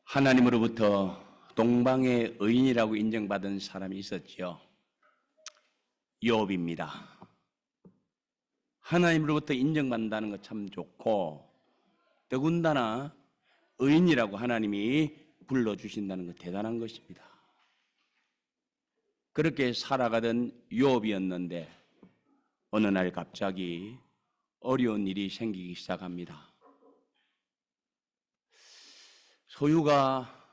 하나님으로부터 동방의 의인이라고 인정받은 사람이 있었지요. 욥입니다. 하나님으로부터 인정받는다는 것 참 좋고, 더군다나 의인이라고 하나님이 불러주신다는 것 대단한 것입니다. 그렇게 살아가던 욥이었는데 어느 날 갑자기 어려운 일이 생기기 시작합니다. 소유가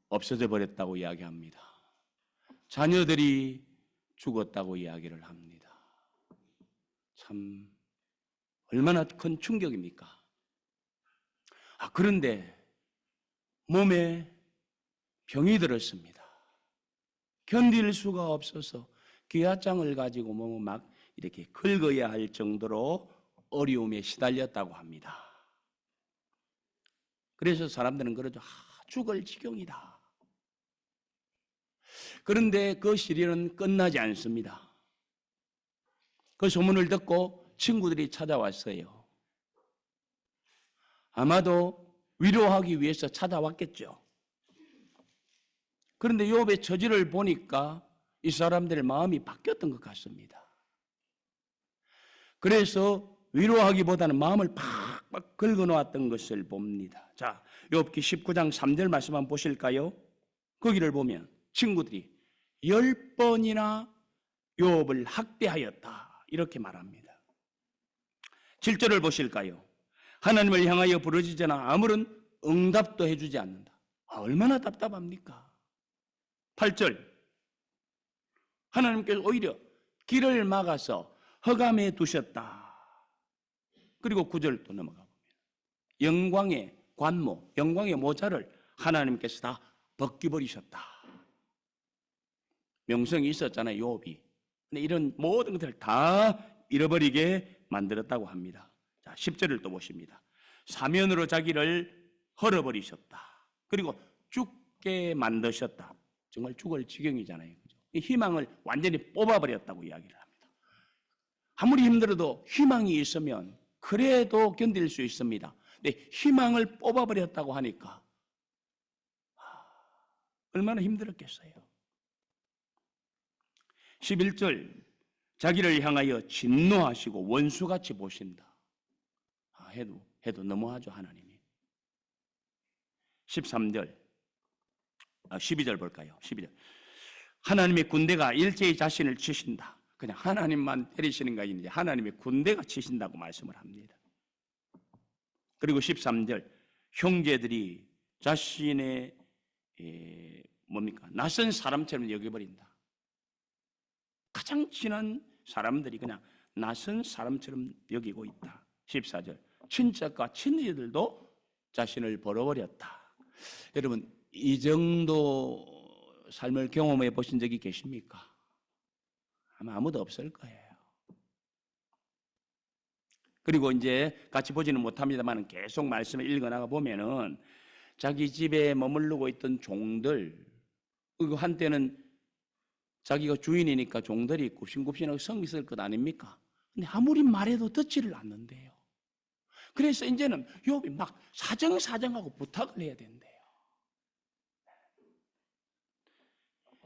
없어져 버렸다고 이야기합니다. 자녀들이 죽었다고 이야기를 합니다. 참 얼마나 큰 충격입니까? 그런데 몸에 병이 들었습니다. 견딜 수가 없어서 기아장을 가지고 몸을 막 이렇게 긁어야 할 정도로 어려움에 시달렸다고 합니다. 그래서 사람들은 그러죠. 죽을 지경이다. 그런데 그 시련은 끝나지 않습니다. 그 소문을 듣고 친구들이 찾아왔어요. 아마도 위로하기 위해서 찾아왔겠죠. 그런데 욥의 처지를 보니까 이 사람들의 마음이 바뀌었던 것 같습니다. 그래서 위로하기보다는 마음을 팍팍 긁어놓았던 것을 봅니다. 자, 욥기 19장 3절 말씀 한번 보실까요? 거기를 보면 친구들이 10번이나 욥을 학대하였다 이렇게 말합니다. 7절을 보실까요? 하나님을 향하여 부르짖으나 아무런 응답도 해주지 않는다. 얼마나 답답합니까? 8절, 하나님께서 오히려 길을 막아서 허감해 두셨다. 그리고 9절 또 넘어가 보면 영광의 관모, 영광의 모자를 하나님께서 다 벗겨버리셨다. 명성이 있었잖아요, 욥이. 근데 이런 모든 것들을 다 잃어버리게 만들었다고 합니다. 자, 10절을 또 보십니다. 사면으로 자기를 헐어버리셨다. 그리고 죽게 만드셨다. 정말 죽을 지경이잖아요. 그죠? 이 희망을 완전히 뽑아버렸다고 이야기를 합니다. 아무리 힘들어도 희망이 있으면 그래도 견딜 수 있습니다. 근데 희망을 뽑아버렸다고 하니까 얼마나 힘들었겠어요. 11절, 자기를 향하여 진노하시고 원수같이 보신다. 해도 너무하죠, 하나님이. 13절, 12절 볼까요? 12절. 하나님의 군대가 일제히 자신을 치신다. 그냥 하나님만 때리시는 거 아니지 하나님의 군대가 치신다고 말씀을 합니다. 그리고 13절, 형제들이 자신의 낯선 사람처럼 여겨버린다. 가장 친한 사람들이 그냥 낯선 사람처럼 여기고 있다. 14절, 친척과 친지들도 자신을 버려버렸다. 여러분, 이 정도 삶을 경험해 보신 적이 계십니까? 아마 아무도 없을 거예요. 그리고 이제 같이 보지는 못합니다만 계속 말씀을 읽어나가 보면은 자기 집에 머무르고 있던 종들, 그리고 한때는 자기가 주인이니까 종들이 굽신굽신하고 성이 있을 것 아닙니까? 근데 아무리 말해도 듣지를 않는데요. 그래서 이제는 욥이 막 사정사정하고 부탁을 해야 된대요.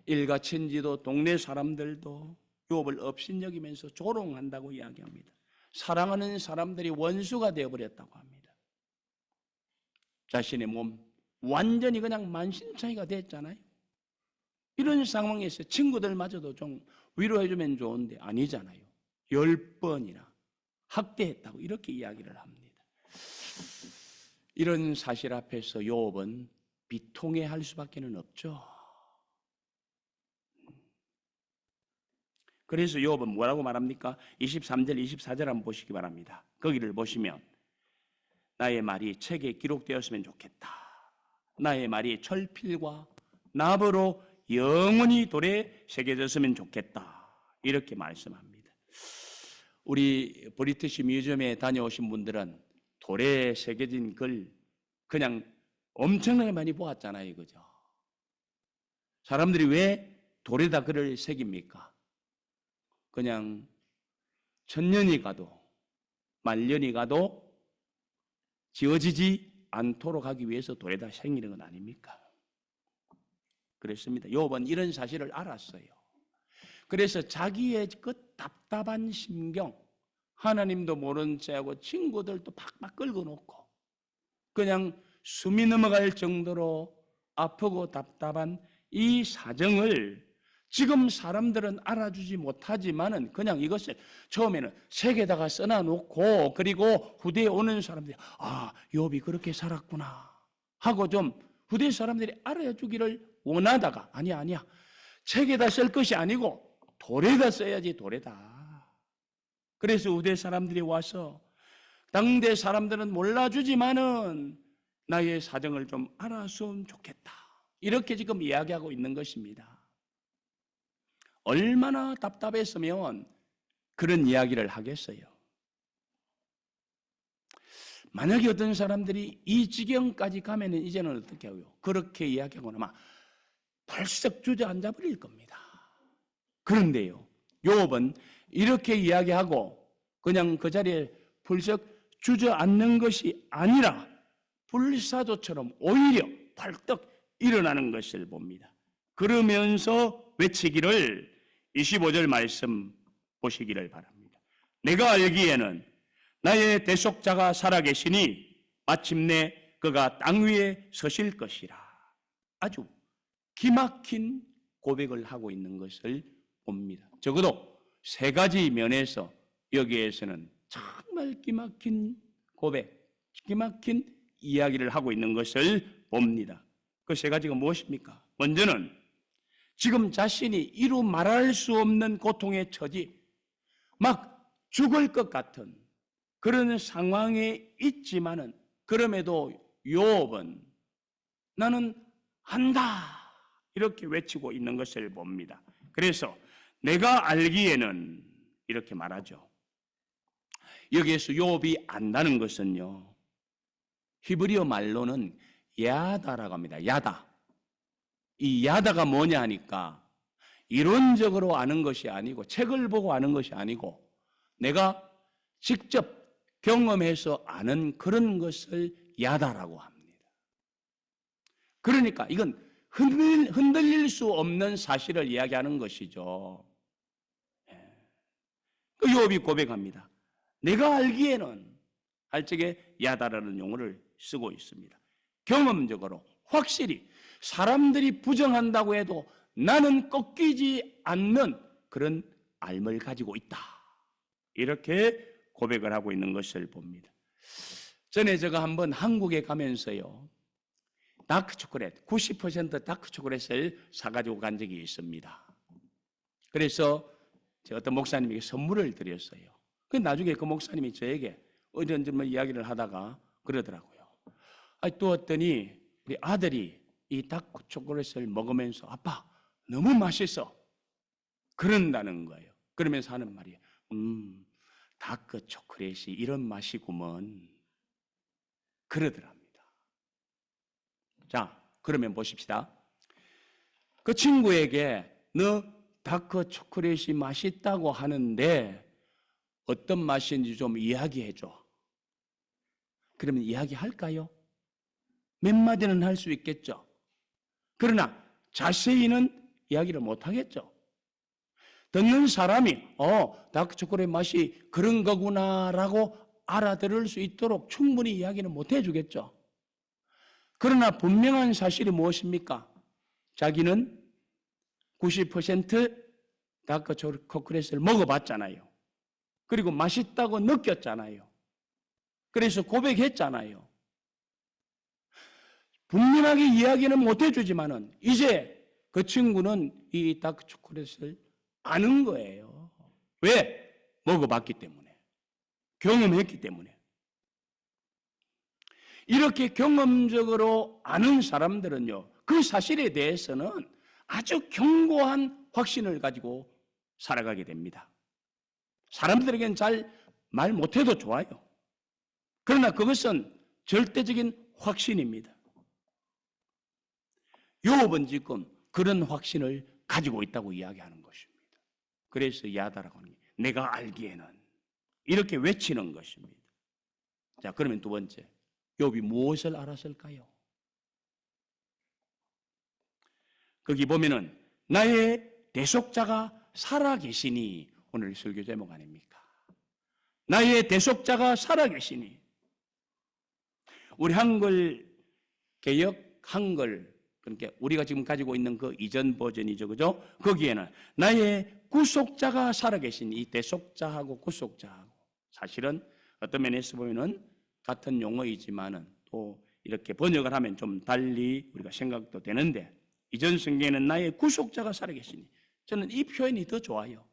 일가 친지도 동네 사람들도 욥을 업신여기면서 조롱한다고 이야기합니다. 사랑하는 사람들이 원수가 되어버렸다고 합니다. 자신의 몸 완전히 그냥 만신창이가 됐잖아요. 이런 상황에서 친구들마저도 좀 위로해주면 좋은데 아니잖아요. 10번이나 학대했다고 이렇게 이야기를 합니다. 이런 사실 앞에서 욥은 비통해할 수밖에 없죠. 그래서 욥은 뭐라고 말합니까? 23절, 24절 한번 보시기 바랍니다. 거기를 보시면 나의 말이 책에 기록되었으면 좋겠다. 나의 말이 철필과 납으로 영원히 돌에 새겨졌으면 좋겠다. 이렇게 말씀합니다. 우리 브리티시 뮤지엄에 다녀오신 분들은 돌에 새겨진 글 그냥 엄청나게 많이 보았잖아요. 그죠? 사람들이 왜 돌에다 글을 새깁니까? 그냥 천년이 가도 말년이 가도 지워지지 않도록 하기 위해서 돌에다 생기는 건 아닙니까? 그렇습니다. 욥은 이런 사실을 알았어요. 그래서 자기의 그 답답한 심경, 하나님도 모른 채하고 친구들도 팍팍 긁어놓고 그냥 숨이 넘어갈 정도로 아프고 답답한 이 사정을 지금 사람들은 알아주지 못하지만은 그냥 이것을 처음에는 책에다가 써놔놓고 그리고 후대에 오는 사람들이 욥이 그렇게 살았구나 하고 좀 후대 사람들이 알아주기를 원하다가 아니야 책에다 쓸 것이 아니고 돌에다 써야지 돌에다. 그래서 후대 사람들이 와서 당대 사람들은 몰라주지만은 나의 사정을 좀 알았으면 좋겠다. 이렇게 지금 이야기하고 있는 것입니다. 얼마나 답답했으면 그런 이야기를 하겠어요. 만약에 어떤 사람들이 이 지경까지 가면은 이제는 어떻게 하고요? 그렇게 이야기하고 나면 벌썩 주저앉아 버릴 겁니다. 그런데요, 욥은 이렇게 이야기하고 그냥 그 자리에 벌썩 주저앉는 것이 아니라 불사조처럼 오히려 벌떡 일어나는 것을 봅니다. 그러면서 외치기를 25절 말씀 보시기를 바랍니다. 내가 알기에는 나의 대속자가 살아계시니 마침내 그가 땅 위에 서실 것이라. 아주 기막힌 고백을 하고 있는 것을 봅니다. 적어도 세 가지 면에서 여기에서는 정말 기막힌 고백, 기막힌 이야기를 하고 있는 것을 봅니다. 그 세 가지가 무엇입니까? 먼저는 지금 자신이 이루 말할 수 없는 고통에 처지 막 죽을 것 같은 그런 상황에 있지만은 그럼에도 욥은 나는 한다 이렇게 외치고 있는 것을 봅니다. 그래서 내가 알기에는 이렇게 말하죠. 여기에서 욥이 안다는 것은요, 히브리어 말로는 야다라고 합니다. 야다. 이 야다가 뭐냐 하니까 이론적으로 아는 것이 아니고 책을 보고 아는 것이 아니고 내가 직접 경험해서 아는 그런 것을 야다라고 합니다. 그러니까 이건 흔들릴 수 없는 사실을 이야기하는 것이죠. 그 욥이 고백합니다. 내가 알기에는 할 적에 야다라는 용어를 쓰고 있습니다. 경험적으로 확실히 사람들이 부정한다고 해도 나는 꺾이지 않는 그런 알을 가지고 있다. 이렇게 고백을 하고 있는 것을 봅니다. 전에 제가 한번 한국에 가면서요, 다크 초콜릿, 90% 다크 초콜릿을 사가지고 간 적이 있습니다. 그래서 제가 어떤 목사님에게 선물을 드렸어요. 그 나중에 그 목사님이 저에게 이런저런 이야기를 하다가 그러더라고요. 또 어떠니 우리 아들이 이 다크 초콜릿을 먹으면서 아빠 너무 맛있어 그런다는 거예요. 그러면서 하는 말이에요. 다크 초콜릿이 이런 맛이구먼 그러더랍니다. 자, 그러면 보십시다. 그 친구에게 너 다크 초콜릿이 맛있다고 하는데 어떤 맛인지 좀 이야기해 줘. 그러면 이야기할까요? 몇 마디는 할 수 있겠죠. 그러나 자세히는 이야기를 못 하겠죠. 듣는 사람이 다크 초콜릿 맛이 그런 거구나라고 알아들을 수 있도록 충분히 이야기는 못 해주겠죠. 그러나 분명한 사실이 무엇입니까? 자기는 90% 다크 초콜릿을 먹어봤잖아요. 그리고 맛있다고 느꼈잖아요. 그래서 고백했잖아요. 분명하게 이야기는 못 해주지만은 이제 그 친구는 이 다크 초콜릿을 아는 거예요. 왜? 먹어봤기 때문에. 경험했기 때문에. 이렇게 경험적으로 아는 사람들은요, 그 사실에 대해서는 아주 견고한 확신을 가지고 살아가게 됩니다. 사람들에게는 잘 말 못해도 좋아요. 그러나 그것은 절대적인 확신입니다. 욥은 지금 그런 확신을 가지고 있다고 이야기하는 것입니다. 그래서 야다라고 하는 게 내가 알기에는 이렇게 외치는 것입니다. 자, 그러면 두 번째, 욥이 무엇을 알았을까요? 거기 보면은 나의 대속자가 살아계시니, 오늘 설교 제목 아닙니까? 나의 대속자가 살아계시니. 우리 한글 개역 한글, 그러니까 우리가 지금 가지고 있는 그 이전 버전이죠, 그죠? 거기에는 나의 구속자가 살아계시니, 이 대속자하고 구속자하고 사실은 어떤 면에서 보면은 같은 용어이지만은 또 이렇게 번역을 하면 좀 달리 우리가 생각도 되는데, 이전 성경에는 나의 구속자가 살아계시니, 저는 이 표현이 더 좋아요.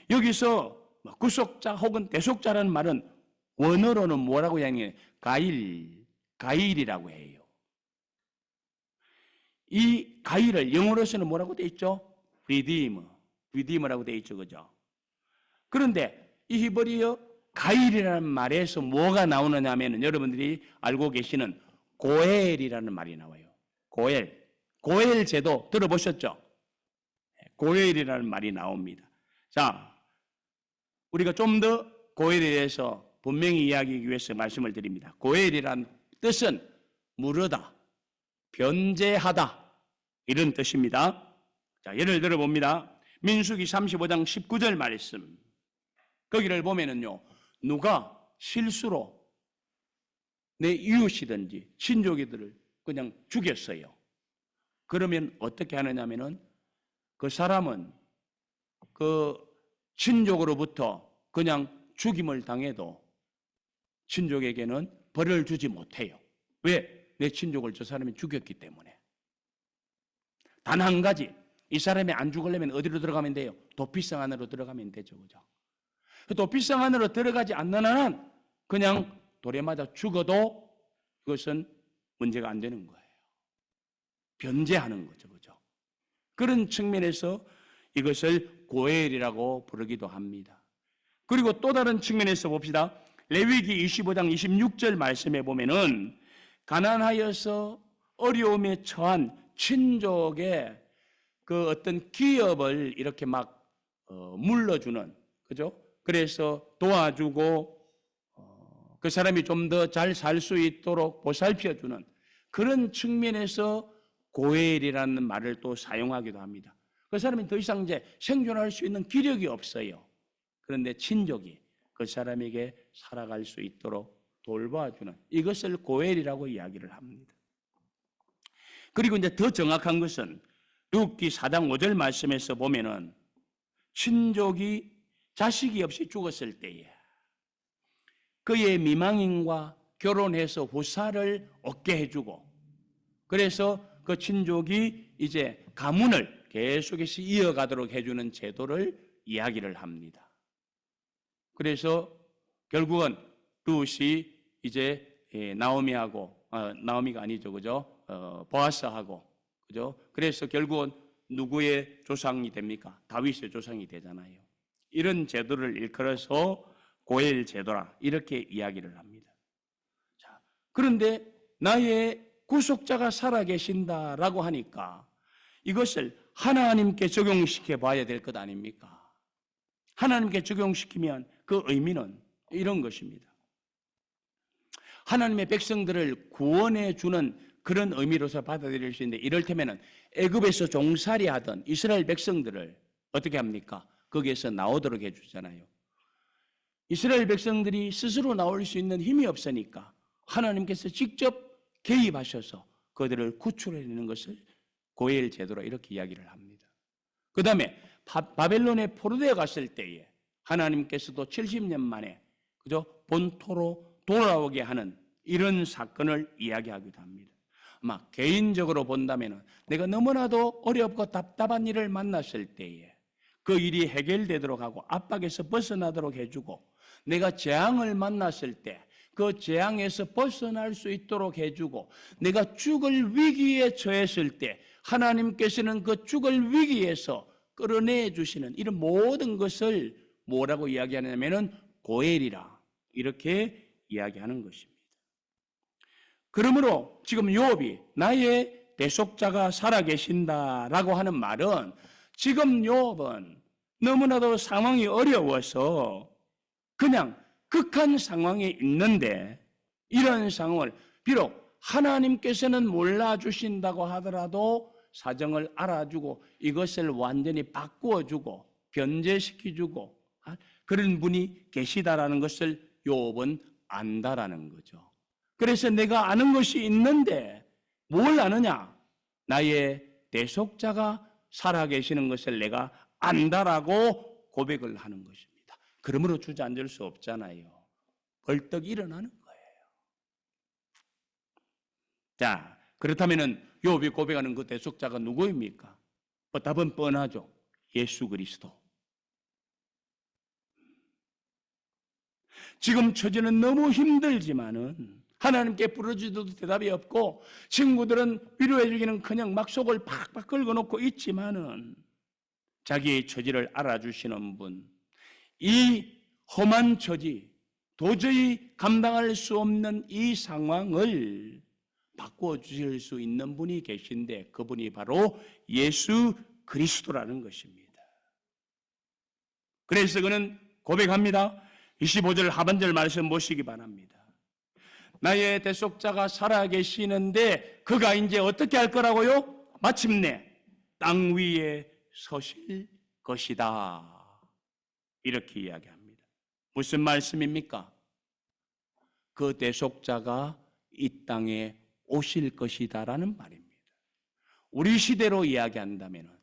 여기서 구속자 혹은 대속자라는 말은 원어로는 뭐라고 이야기해요? 가일이라고 해요. 이 가일을 영어로서는 뭐라고 되어 있죠? 리디머라고 되어 있죠, 그죠? 그런데 이 히브리어 가일이라는 말에서 뭐가 나오느냐 하면 여러분들이 알고 계시는 고엘이라는 말이 나와요. 고엘 제도 들어보셨죠? 고엘이라는 말이 나옵니다. 자, 우리가 좀 더 고엘에 대해서 분명히 이야기하기 위해서 말씀을 드립니다. 고엘이란 뜻은 무르다, 변제하다, 이런 뜻입니다. 자, 예를 들어 봅니다. 민수기 35장 19절 말씀. 거기를 보면은요, 누가 실수로 내 이웃이든지 친족이들을 그냥 죽였어요. 그러면 어떻게 하느냐면은 그 사람은 그 친족으로부터 그냥 죽임을 당해도 친족에게는 벌을 주지 못해요. 왜? 내 친족을 저 사람이 죽였기 때문에. 단 한 가지, 이 사람이 안 죽으려면 어디로 들어가면 돼요? 도피성 안으로 들어가면 되죠, 그죠? 도피성 안으로 들어가지 않는 한은 그냥 돌에 맞아 죽어도 그것은 문제가 안 되는 거예요. 변제하는 거죠, 그죠? 그런 측면에서 이것을 고엘이라고 부르기도 합니다. 그리고 또 다른 측면에서 봅시다. 레위기 25장 26절 말씀에 보면은 가난하여서 어려움에 처한 친족의 그 어떤 기업을 이렇게 막 물러주는, 그죠? 그래서 도와주고 그 사람이 좀 더 잘 살 수 있도록 보살펴주는 그런 측면에서 고엘이라는 말을 또 사용하기도 합니다. 그 사람이 더 이상 이제 생존할 수 있는 기력이 없어요. 그런데 친족이 그 사람에게 살아갈 수 있도록 돌봐주는, 이것을 고엘이라고 이야기를 합니다. 그리고 이제 더 정확한 것은 룻기 4장 5절 말씀에서 보면은 친족이 자식이 없이 죽었을 때에 그의 미망인과 결혼해서 후사를 얻게 해주고, 그래서 그 친족이 이제 가문을 계속해서 이어가도록 해주는 제도를 이야기를 합니다. 그래서 결국은 룻이 이제 나오미가 아니죠, 그죠? 보아스하고, 그죠? 그래서 결국은 누구의 조상이 됩니까? 다윗의 조상이 되잖아요. 이런 제도를 일컬어서 고엘 제도라 이렇게 이야기를 합니다. 자, 그런데 나의 구속자가 살아계신다라고 하니까 이것을 하나님께 적용시켜 봐야 될 것 아닙니까? 하나님께 적용시키면 그 의미는 이런 것입니다. 하나님의 백성들을 구원해 주는 그런 의미로서 받아들일 수 있는데, 이를테면 애굽에서 종살이 하던 이스라엘 백성들을 어떻게 합니까? 거기에서 나오도록 해주잖아요. 이스라엘 백성들이 스스로 나올 수 있는 힘이 없으니까 하나님께서 직접 개입하셔서 그들을 구출해내는 것을 고엘 제도로 이렇게 이야기를 합니다. 그 다음에 바벨론에 포로되어 갔을 때에 하나님께서도 70년 만에 그죠? 본토로 돌아오게 하는 이런 사건을 이야기하기도 합니다. 아마 개인적으로 본다면 내가 너무나도 어렵고 답답한 일을 만났을 때에 그 일이 해결되도록 하고 압박에서 벗어나도록 해주고, 내가 재앙을 만났을 때 그 재앙에서 벗어날 수 있도록 해주고, 내가 죽을 위기에 처했을 때 하나님께서는 그 죽을 위기에서 끌어내 주시는 이런 모든 것을 뭐라고 이야기하냐면은 고엘이라 이렇게 이야기하는 것입니다. 그러므로 지금 욥이 나의 대속자가 살아계신다라고 하는 말은 지금 욥은 너무나도 상황이 어려워서 그냥 극한 상황에 있는데 이런 상황을 비록 하나님께서는 몰라주신다고 하더라도 사정을 알아주고 이것을 완전히 바꾸어주고 변제시켜주고 그런 분이 계시다라는 것을 욥은 안다라는 거죠. 그래서 내가 아는 것이 있는데 뭘 아느냐? 나의 대속자가 살아계시는 것을 내가 안다라고 고백을 하는 것입니다. 그러므로 주저앉을 수 없잖아요. 벌떡 일어나는 거예요. 자, 그렇다면 욥이 고백하는 그 대속자가 누구입니까? 답은 뻔하죠. 예수 그리스도. 지금 처지는 너무 힘들지만은 하나님께 부르짖어도 대답이 없고 친구들은 위로해 주기는커녕 막 속을 팍팍 긁어놓고 있지만은 자기의 처지를 알아주시는 분, 이 험한 처지, 도저히 감당할 수 없는 이 상황을 바꾸어 주실 수 있는 분이 계신데 그분이 바로 예수 그리스도라는 것입니다. 그래서 그는 고백합니다. 25절 하반절 말씀 보시기 바랍니다. 나의 대속자가 살아계시는데 그가 이제 어떻게 할 거라고요? 마침내 땅 위에 서실 것이다. 이렇게 이야기합니다. 무슨 말씀입니까? 그 대속자가 이 땅에 오실 것이다라는 말입니다. 우리 시대로 이야기한다면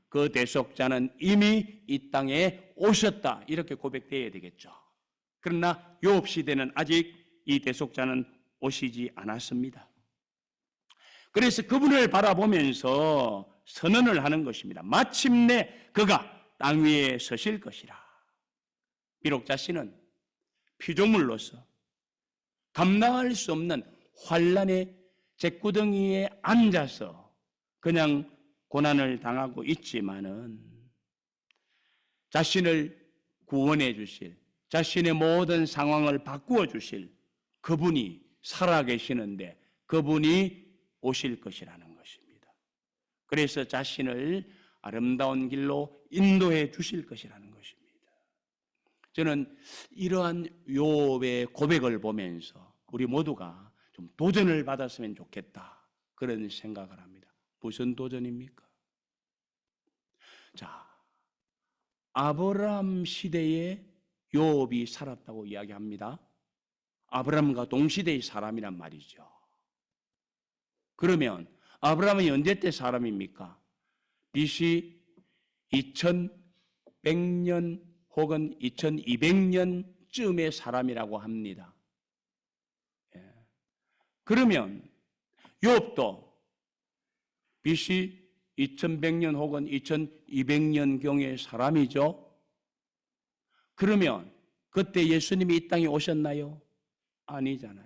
그 대속자는 이미 이 땅에 오셨다 이렇게 고백되어야 되겠죠. 그러나 욥 시대는 아직 이 대속자는 오시지 않았습니다. 그래서 그분을 바라보면서 선언을 하는 것입니다. 마침내 그가 땅 위에 서실 것이라. 비록 자신은 피조물로서 감당할 수 없는 환난의 잿구덩이에 앉아서 그냥 고난을 당하고 있지만은 자신을 구원해 주실, 자신의 모든 상황을 바꾸어 주실 그분이 살아계시는데 그분이 오실 것이라는 것입니다. 그래서 자신을 아름다운 길로 인도해 주실 것이라는 것입니다. 저는 이러한 욥의 고백을 보면서 우리 모두가 좀 도전을 받았으면 좋겠다 그런 생각을 합니다. 무슨 도전입니까? 자, 아브라함 시대에 욥이 살았다고 이야기합니다. 아브라함과 동시대의 사람이란 말이죠. 그러면 아브라함은 언제 때 사람입니까? BC 2100년 혹은 2200년쯤의 사람이라고 합니다. 그러면 욥도 BC 2100년 혹은 2200년경의 사람이죠. 그러면 그때 예수님이 이 땅에 오셨나요? 아니잖아요.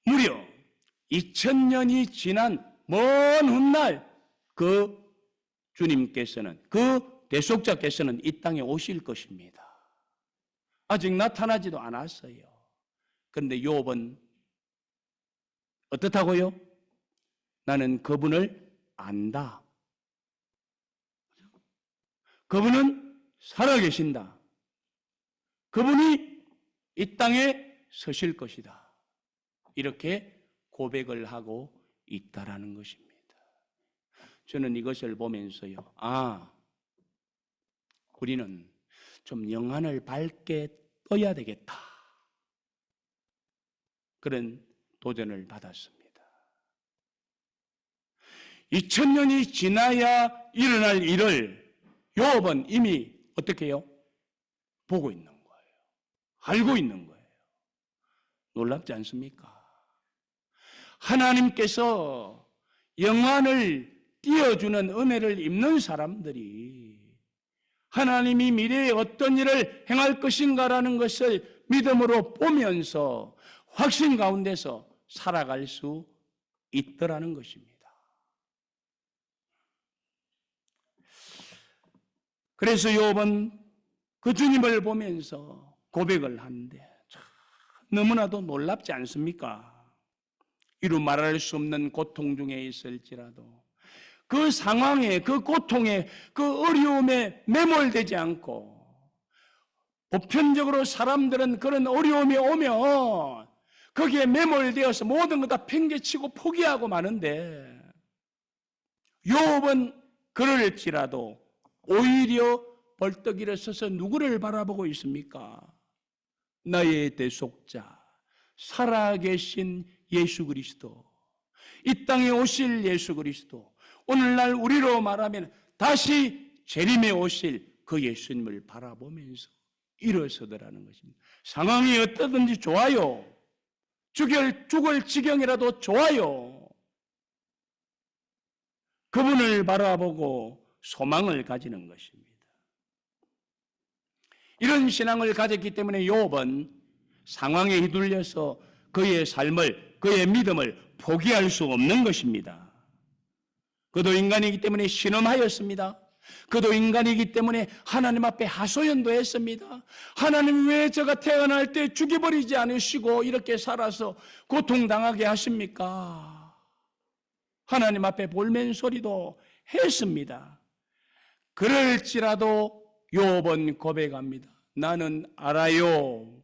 무려 2000년이 지난 먼 훗날 그 주님께서는, 그 대속자께서는 이 땅에 오실 것입니다. 아직 나타나지도 않았어요. 그런데 욥은 어떻다고요? 나는 그분을 안다. 그분은 살아계신다. 그분이 이 땅에 서실 것이다. 이렇게 고백을 하고 있다라는 것입니다. 저는 이것을 보면서요. 우리는 좀 영안을 밝게 떠야 되겠다. 그런 도전을 받았습니다. 2000년이 지나야 일어날 일을 욥은 이미 어떻게 해요? 보고 있는 거예요. 알고 있는 거예요. 놀랍지 않습니까? 하나님께서 영안을 띄워주는 은혜를 입는 사람들이 하나님이 미래에 어떤 일을 행할 것인가라는 것을 믿음으로 보면서 확신 가운데서 살아갈 수 있더라는 것입니다. 그래서 욥은 그 주님을 보면서 고백을 하는데 너무나도 놀랍지 않습니까? 이루 말할 수 없는 고통 중에 있을지라도 그 상황에, 그 고통에, 그 어려움에 매몰되지 않고 보편적으로 사람들은 그런 어려움이 오면 거기에 매몰되어서 모든 것 다 팽개치고 포기하고 마는데, 욥은 그럴지라도 오히려 벌떡 일어서서 누구를 바라보고 있습니까? 나의 대속자, 살아계신 예수 그리스도, 이 땅에 오실 예수 그리스도, 오늘날 우리로 말하면 다시 재림에 오실 그 예수님을 바라보면서 일어서더라는 것입니다. 상황이 어떠든지 좋아요. 죽을 지경이라도 좋아요. 그분을 바라보고 소망을 가지는 것입니다. 이런 신앙을 가졌기 때문에 욥은 상황에 휘둘려서 그의 삶을, 그의 믿음을 포기할 수 없는 것입니다. 그도 인간이기 때문에 신음하였습니다. 그도 인간이기 때문에 하나님 앞에 하소연도 했습니다. 하나님, 왜 제가 태어날 때 죽여버리지 않으시고 이렇게 살아서 고통당하게 하십니까? 하나님 앞에 볼멘 소리도 했습니다. 그럴지라도 욥은 고백합니다. 나는 알아요.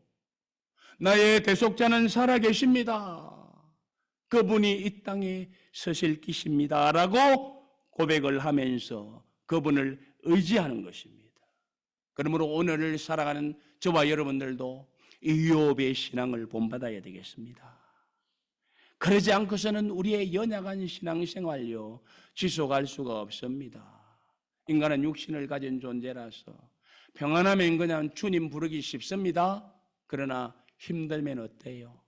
나의 대속자는 살아계십니다. 그분이 이 땅에 서실 기십니다. 라고 고백을 하면서 그분을 의지하는 것입니다. 그러므로 오늘을 살아가는 저와 여러분들도 이 욥의 신앙을 본받아야 되겠습니다. 그러지 않고서는 우리의 연약한 신앙생활요 지속할 수가 없습니다. 인간은 육신을 가진 존재라서 평안하면 그냥 주님 부르기 쉽습니다. 그러나 힘들면 어때요?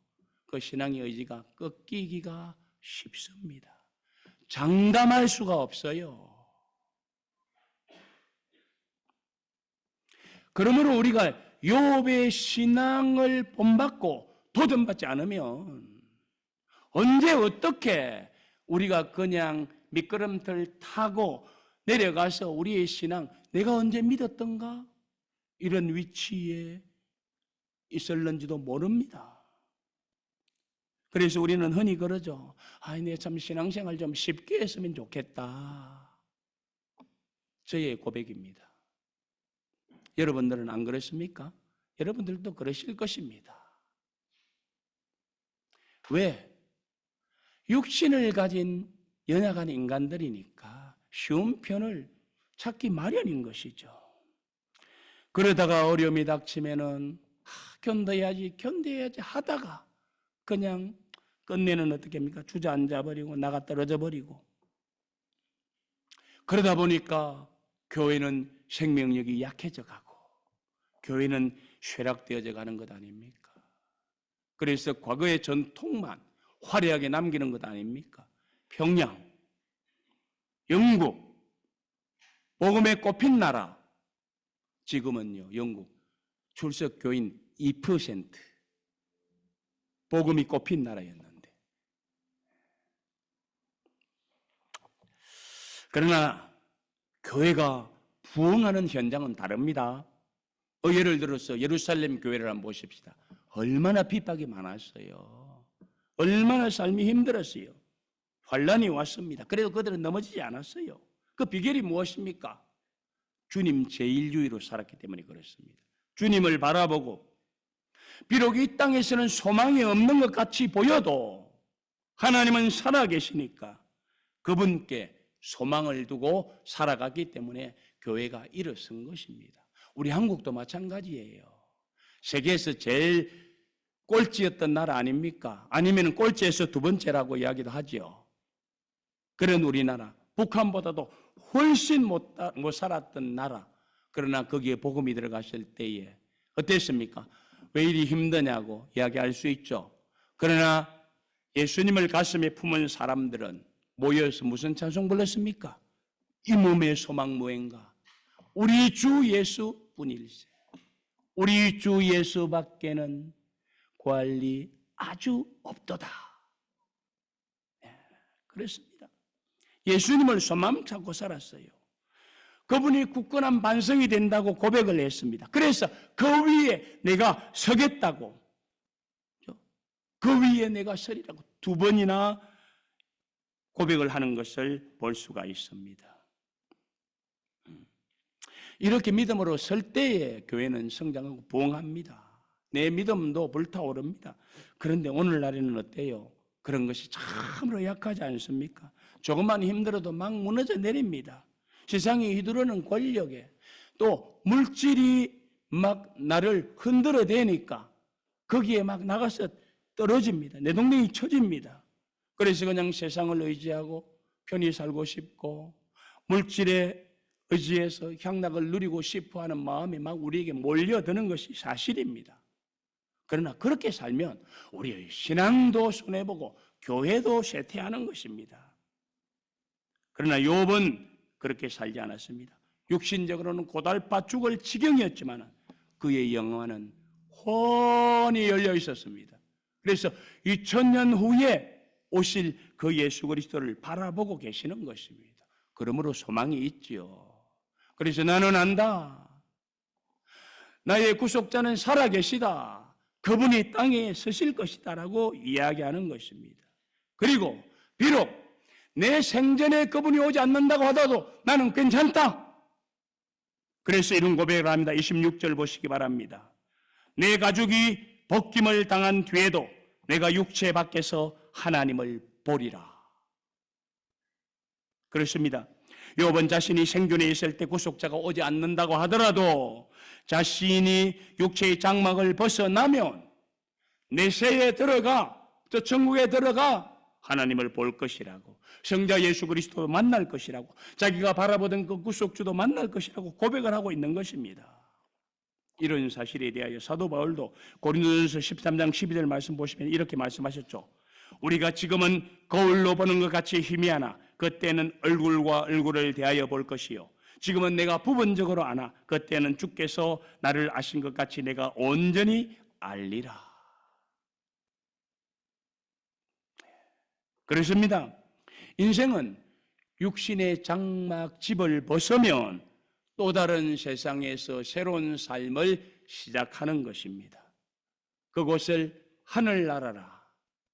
그 신앙의 의지가 꺾이기가 쉽습니다. 장담할 수가 없어요. 그러므로 우리가 욥의 신앙을 본받고 도전받지 않으면 언제 어떻게 우리가 그냥 미끄럼틀 타고 내려가서 우리의 신앙, 내가 언제 믿었던가? 이런 위치에 있을는지도 모릅니다. 그래서 우리는 흔히 그러죠. 내가 참 신앙생활 좀 쉽게 했으면 좋겠다. 저의 고백입니다. 여러분들은 안 그렇습니까? 여러분들도 그러실 것입니다. 왜? 육신을 가진 연약한 인간들이니까 쉬운 편을 찾기 마련인 것이죠. 그러다가 어려움이 닥치면은 견뎌야지 하다가 그냥 끝내는 어떻게 합니까? 주저앉아 버리고 나가 떨어져 버리고, 그러다 보니까 교회는 생명력이 약해져 가고 교회는 쇠락되어져 가는 것 아닙니까? 그래서 과거의 전통만 화려하게 남기는 것 아닙니까? 평양, 영국, 복음에 꼽힌 나라, 지금은요 영국 출석 교인 2%, 복음이 꼽힌 나라였는데, 그러나 교회가 부흥하는 현장은 다릅니다. 예를 들어서 예루살렘 교회를 한번 보십시다. 얼마나 핍박이 많았어요. 얼마나 삶이 힘들었어요. 환란이 왔습니다. 그래도 그들은 넘어지지 않았어요. 그 비결이 무엇입니까? 주님 제1주의로 살았기 때문에 그렇습니다. 주님을 바라보고 비록 이 땅에서는 소망이 없는 것 같이 보여도 하나님은 살아계시니까 그분께 소망을 두고 살아갔기 때문에 교회가 일어선 것입니다. 우리 한국도 마찬가지예요. 세계에서 제일 꼴찌였던 나라 아닙니까? 아니면 꼴찌에서 두 번째라고 이야기도 하죠. 그런 우리나라, 북한보다도 훨씬 못 살았던 나라. 그러나 거기에 복음이 들어갔을 때에 어땠습니까? 왜 이리 힘드냐고 이야기할 수 있죠. 그러나 예수님을 가슴에 품은 사람들은 모여서 무슨 찬송 불렀습니까? 이 몸의 소망 무엇인가? 우리 주 예수뿐일세. 우리 주 예수밖에는 구할리 아주 없도다. 그렇습니다. 예수님을 소망 찾고 살았어요. 그분이 굳건한 반성이 된다고 고백을 했습니다. 그래서 그 위에 내가 서겠다고, 그 위에 내가 서리라고 두 번이나 고백을 하는 것을 볼 수가 있습니다. 이렇게 믿음으로 설 때에 교회는 성장하고 부흥합니다. 내 믿음도 불타오릅니다. 그런데 오늘날에는 어때요? 그런 것이 참으로 약하지 않습니까? 조금만 힘들어도 막 무너져 내립니다. 세상이 휘두르는 권력에 또 물질이 막 나를 흔들어 대니까 거기에 막 나가서 떨어집니다. 내 동댕이 쳐집니다. 그래서 그냥 세상을 의지하고 편히 살고 싶고 물질에 의지해서 향락을 누리고 싶어 하는 마음이 막 우리에게 몰려드는 것이 사실입니다. 그러나 그렇게 살면 우리의 신앙도 손해보고 교회도 쇠퇴하는 것입니다. 그러나 욥은 그렇게 살지 않았습니다. 육신적으로는 고달파 죽을 지경이었지만 그의 영혼은 훤히 열려 있었습니다. 그래서 2000년 후에 오실 그 예수 그리스도를 바라보고 계시는 것입니다. 그러므로 소망이 있지요. 그래서 나는 안다. 나의 구속자는 살아계시다. 그분이 땅에 서실 것이다 라고 이야기하는 것입니다. 그리고 비록 내 생전에 그분이 오지 않는다고 하더라도 나는 괜찮다. 그래서 이런 고백을 합니다. 26절 보시기 바랍니다. 내 가족이 벗김을 당한 뒤에도 내가 육체 밖에서 하나님을 보리라. 그렇습니다. 욥은 자신이 생존에 있을 때 구속자가 오지 않는다고 하더라도 자신이 육체의 장막을 벗어나면 내세에 들어가 저 천국에 들어가 하나님을 볼 것이라고, 성자 예수 그리스도 만날 것이라고, 자기가 바라보던 그 구속주도 만날 것이라고 고백을 하고 있는 것입니다. 이런 사실에 대하여 사도 바울도 고린도전서 13장 12절 말씀 보시면 이렇게 말씀하셨죠. 우리가 지금은 거울로 보는 것 같이 희미하나 그때는 얼굴과 얼굴을 대하여 볼 것이요 지금은 내가 부분적으로 아나 그때는 주께서 나를 아신 것 같이 내가 온전히 알리라. 그렇습니다. 인생은 육신의 장막 집을 벗으면 또 다른 세상에서 새로운 삶을 시작하는 것입니다. 그곳을 하늘나라라,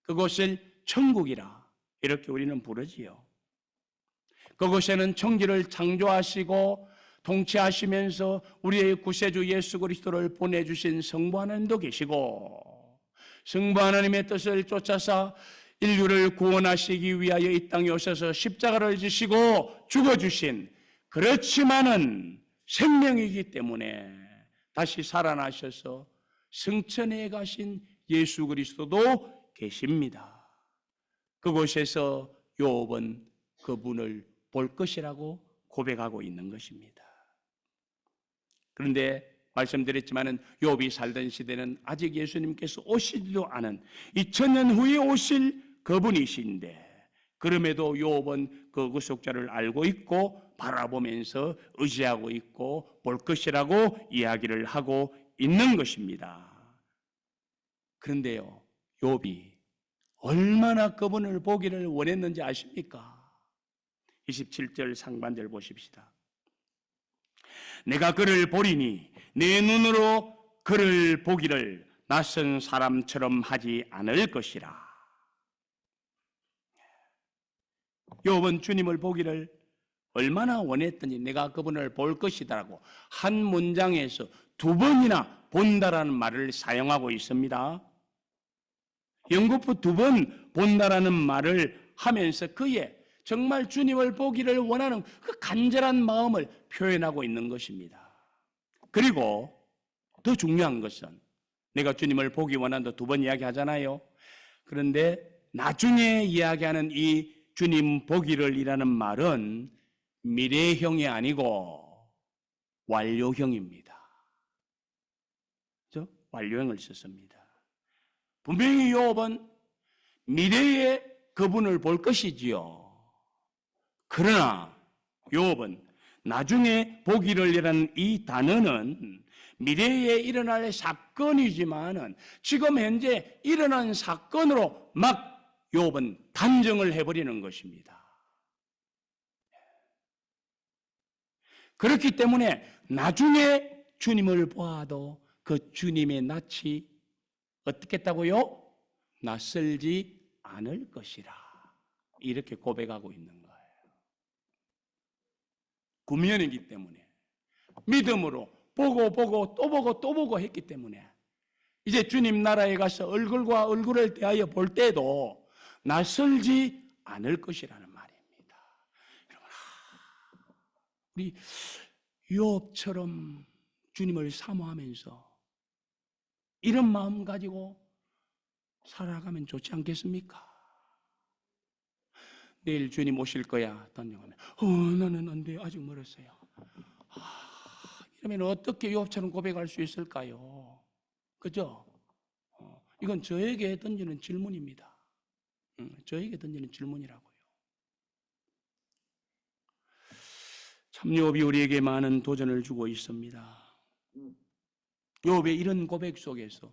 그곳을 천국이라 이렇게 우리는 부르지요. 그곳에는 천지를 창조하시고 통치하시면서 우리의 구세주 예수 그리스도를 보내주신 성부 하나님도 계시고 성부 하나님의 뜻을 쫓아서 인류를 구원하시기 위하여 이 땅에 오셔서 십자가를 지시고 죽어주신, 그렇지만은 생명이기 때문에 다시 살아나셔서 승천해 가신 예수 그리스도도 계십니다. 그곳에서 욥은 그분을 볼 것이라고 고백하고 있는 것입니다. 그런데 말씀드렸지만은 욥이 살던 시대는 아직 예수님께서 오시지도 않은 2000년 후에 오실 그분이신데 그럼에도 욥은 그 구속자를 알고 있고 바라보면서 의지하고 있고 볼 것이라고 이야기를 하고 있는 것입니다. 그런데요, 욥이 얼마나 그분을 보기를 원했는지 아십니까? 27절 상반절 보십시다. 내가 그를 보리니 내 눈으로 그를 보기를 낯선 사람처럼 하지 않을 것이라. 욥은 주님을 보기를 얼마나 원했더니 내가 그분을 볼 것이다라고 한 문장에서 2번이나 본다라는 말을 사용하고 있습니다. 연거푸 2번 본다라는 말을 하면서 그의 정말 주님을 보기를 원하는 그 간절한 마음을 표현하고 있는 것입니다. 그리고 더 중요한 것은 내가 주님을 보기 원한다 2번 이야기하잖아요. 그런데 나중에 이야기하는 이 주님 보기를 이라는 말은 미래형이 아니고 완료형입니다. 그렇죠? 완료형을 썼습니다. 분명히 욥은 미래에 그분을 볼 것이지요. 그러나 욥은 나중에 보기를이라는 이 단어는 미래에 일어날 사건이지만은 지금 현재 일어난 사건으로 막 욥은 단정을 해버리는 것입니다. 그렇기 때문에 나중에 주님을 보아도 그 주님의 낯이 어떻겠다고요? 낯설지 않을 것이라. 이렇게 고백하고 있는 거예요. 구면이기 때문에 믿음으로 보고 또 보고 또 보고 했기 때문에 이제 주님 나라에 가서 얼굴과 얼굴을 대하여 볼 때도 낯설지 않을 것이라는 말입니다. 여러분, 우리 욥처럼 주님을 사모하면서 이런 마음 가지고 살아가면 좋지 않겠습니까? 내일 주님 오실 거야 단정하면 나는 안 돼, 아직 멀었어요. 이러면 어떻게 욥처럼 고백할 수 있을까요? 그죠? 이건 저에게 던지는 질문입니다. 저에게 던지는 질문이라고요. 참 욥이 우리에게 많은 도전을 주고 있습니다. 욥의 이런 고백 속에서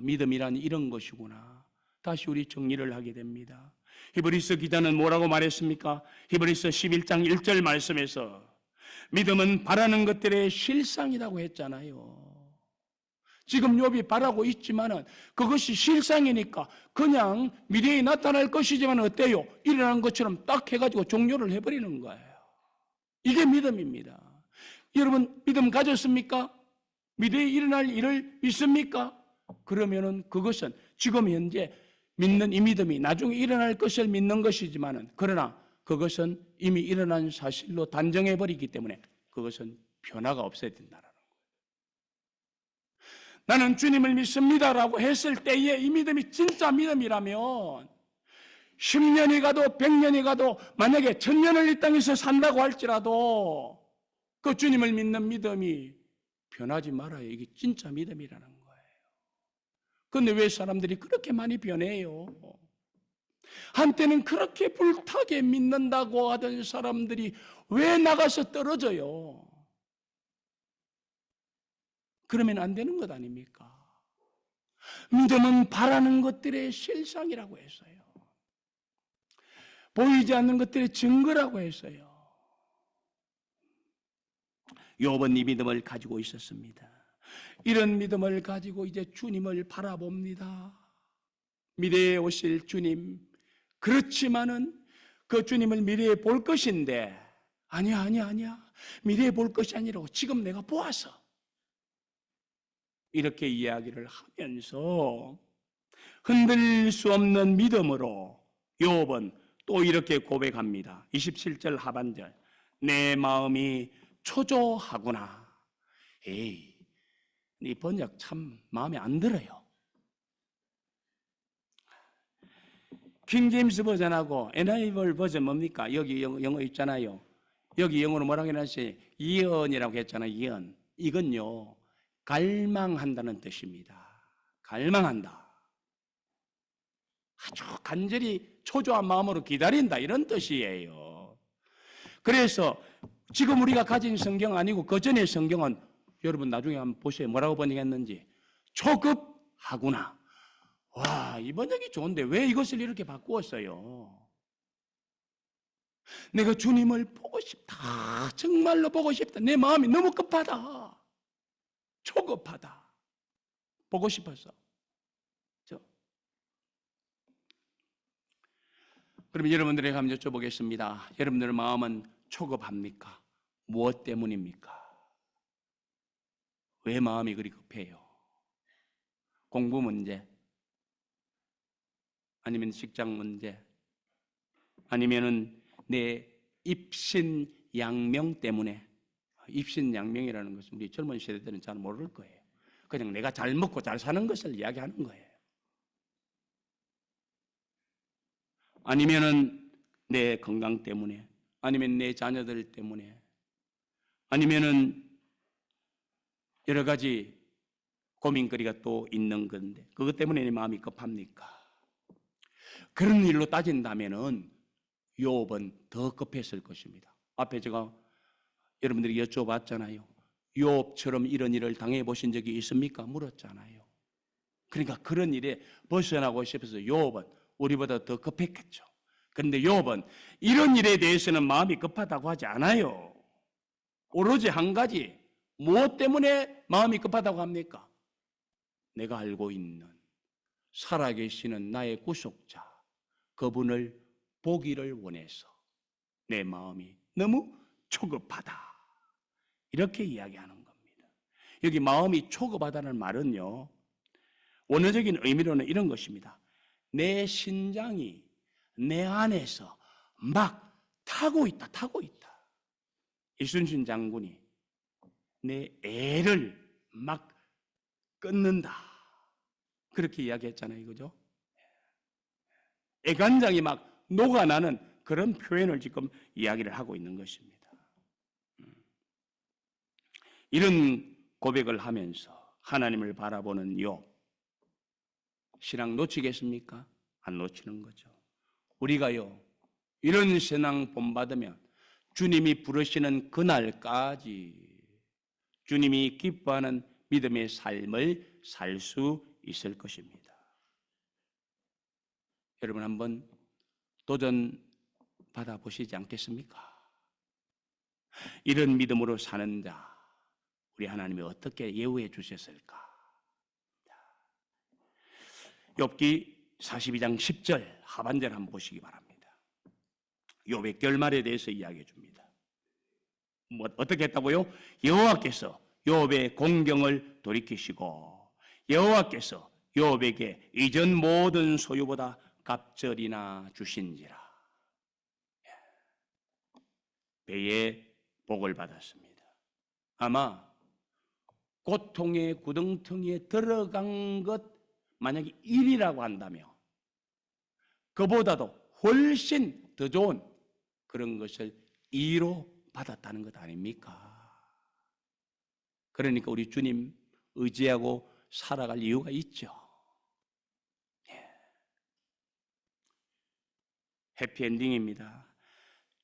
믿음이란 이런 것이구나, 다시 우리 정리를 하게 됩니다. 히브리서 기자는 뭐라고 말했습니까? 히브리서 11장 1절 말씀에서 믿음은 바라는 것들의 실상이라고 했잖아요. 지금 욥이 바라고 있지만은 그것이 실상이니까 그냥 미래에 나타날 것이지만 어때요? 일어난 것처럼 딱 해가지고 종료를 해버리는 거예요. 이게 믿음입니다. 여러분 믿음 가졌습니까? 미래에 일어날 일을 믿습니까? 그러면은 그것은 지금 현재 믿는 이 믿음이 나중에 일어날 것을 믿는 것이지만은 그러나 그것은 이미 일어난 사실로 단정해버리기 때문에 그것은 변화가 없어야 된다는 거예요. 나는 주님을 믿습니다라고 했을 때에 이 믿음이 진짜 믿음이라면 10년이 가도 100년이 가도 만약에 1000년을 이 땅에서 산다고 할지라도 그 주님을 믿는 믿음이 변하지 말아요. 이게 진짜 믿음이라는 거예요. 그런데 왜 사람들이 그렇게 많이 변해요? 한때는 그렇게 불타게 믿는다고 하던 사람들이 왜 나가서 떨어져요? 그러면 안 되는 것 아닙니까? 믿음은 바라는 것들의 실상이라고 했어요. 보이지 않는 것들의 증거라고 했어요. 욥은 이 믿음을 가지고 있었습니다. 이런 믿음을 가지고 이제 주님을 바라봅니다. 미래에 오실 주님, 그렇지만은 그 주님을 미래에 볼 것인데 아니야 미래에 볼 것이 아니라고 지금 내가 보아서 이렇게 이야기를 하면서 흔들릴 수 없는 믿음으로 욥은 또 이렇게 고백합니다. 27절 하반절, 내 마음이 초조하구나. 에이, 이 번역 참 마음에 안 들어요. 킹제임스 버전하고 NIV 버전 뭡니까? 여기 영어 있잖아요. 여기 영어로 뭐라고 해놨어요? 예언이라고 했잖아요. 예언. 이건요, 갈망한다는 뜻입니다. 갈망한다. 아주 간절히 초조한 마음으로 기다린다, 이런 뜻이에요. 그래서 지금 우리가 가진 성경 아니고 그 전의 성경은 여러분 나중에 한번 보세요. 뭐라고 번역했는지. 초급하구나. 와, 이 번역이 좋은데 왜 이것을 이렇게 바꾸었어요? 내가 주님을 보고 싶다. 정말로 보고 싶다. 내 마음이 너무 급하다. 초급하다. 보고 싶어서. 그럼 여러분들에게 한번 여쭤보겠습니다. 여러분들의 마음은 초급합니까? 무엇 때문입니까? 왜 마음이 그리 급해요? 공부 문제? 아니면 직장 문제? 아니면은 내 입신양명 때문에? 입신양명이라는 것은 우리 젊은 세대들은 잘 모를 거예요. 그냥 내가 잘 먹고 잘 사는 것을 이야기하는 거예요. 아니면은 내 건강 때문에, 아니면 내 자녀들 때문에, 아니면은 여러 가지 고민거리가 또 있는 건데 그것 때문에 내 마음이 급합니까? 그런 일로 따진다면은 욥은 더 급했을 것입니다. 앞에 제가 여러분들이 여쭤봤잖아요. 욥처럼 이런 일을 당해보신 적이 있습니까? 물었잖아요. 그러니까 그런 일에 벗어나고 싶어서 욥은 우리보다 더 급했겠죠. 그런데 욥은 이런 일에 대해서는 마음이 급하다고 하지 않아요. 오로지 한 가지, 무엇 때문에 마음이 급하다고 합니까? 내가 알고 있는 살아계시는 나의 구속자, 그분을 보기를 원해서 내 마음이 너무 초급하다. 이렇게 이야기하는 겁니다. 여기 마음이 초급하다는 말은요, 원어적인 의미로는 이런 것입니다. 내 심장이 내 안에서 막 타고 있다. 이순신 장군이 내 애를 막 끊는다. 그렇게 이야기했잖아요. 그죠? 애간장이 막 녹아나는 그런 표현을 지금 이야기를 하고 있는 것입니다. 이런 고백을 하면서 하나님을 바라보는 욥, 신앙 놓치겠습니까? 안 놓치는 거죠. 우리가요, 이런 신앙 본받으면 주님이 부르시는 그날까지 주님이 기뻐하는 믿음의 삶을 살 수 있을 것입니다. 여러분 한번 도전 받아보시지 않겠습니까? 이런 믿음으로 사는 자, 우리 하나님이 어떻게 예우해 주셨을까? 욥기 42장 10절 하반절 한번 보시기 바랍니다. 욥의 결말에 대해서 이야기해 줍니다. 어떻게 했다고요? 여호와께서 욥의 공경을 돌이키시고 여호와께서 욥에게 이전 모든 소유보다 갑절이나 주신지라. 배에 복을 받았습니다. 아마 고통의 구덩텅이에 들어간 것 만약에 1이라고 한다면 그보다도 훨씬 더 좋은 그런 것을 2로 받았다는 것 아닙니까? 그러니까 우리 주님 의지하고 살아갈 이유가 있죠. 해피엔딩입니다.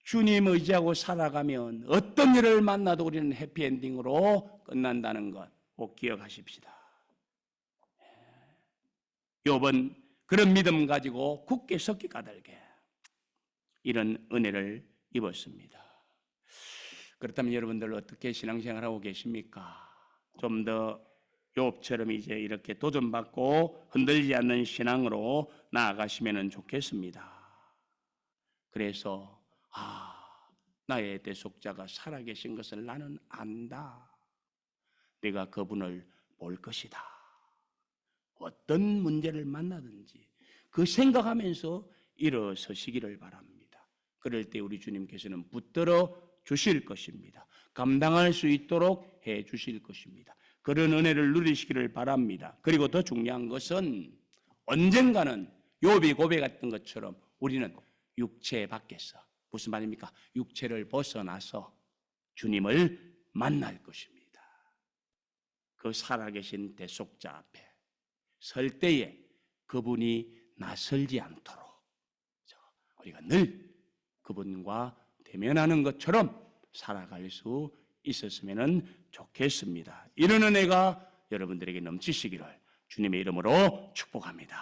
주님 의지하고 살아가면 어떤 일을 만나도 우리는 해피엔딩으로 끝난다는 것 꼭 기억하십시다. 욥은 그런 믿음 가지고 굳게 섰기 까닭에 이런 은혜를 입었습니다. 그렇다면 여러분들 어떻게 신앙생활하고 계십니까? 좀 더 욥처럼 이제 이렇게 도전받고 흔들리지 않는 신앙으로 나아가시면 좋겠습니다. 그래서 나의 대속자가 살아계신 것을 나는 안다. 내가 그분을 볼 것이다. 어떤 문제를 만나든지 그 생각하면서 일어서시기를 바랍니다. 그럴 때 우리 주님께서는 붙들어 주실 것입니다. 감당할 수 있도록 해 주실 것입니다. 그런 은혜를 누리시기를 바랍니다. 그리고 더 중요한 것은 언젠가는 욥이 고백했던 것처럼 우리는 육체 밖에서, 무슨 말입니까? 육체를 벗어나서 주님을 만날 것입니다. 그 살아계신 대속자 앞에 설 때에 그분이 낯설지 않도록 우리가 늘 그분과 대면하는 것처럼 살아갈 수 있었으면 좋겠습니다. 이런 은혜가 여러분들에게 넘치시기를 주님의 이름으로 축복합니다.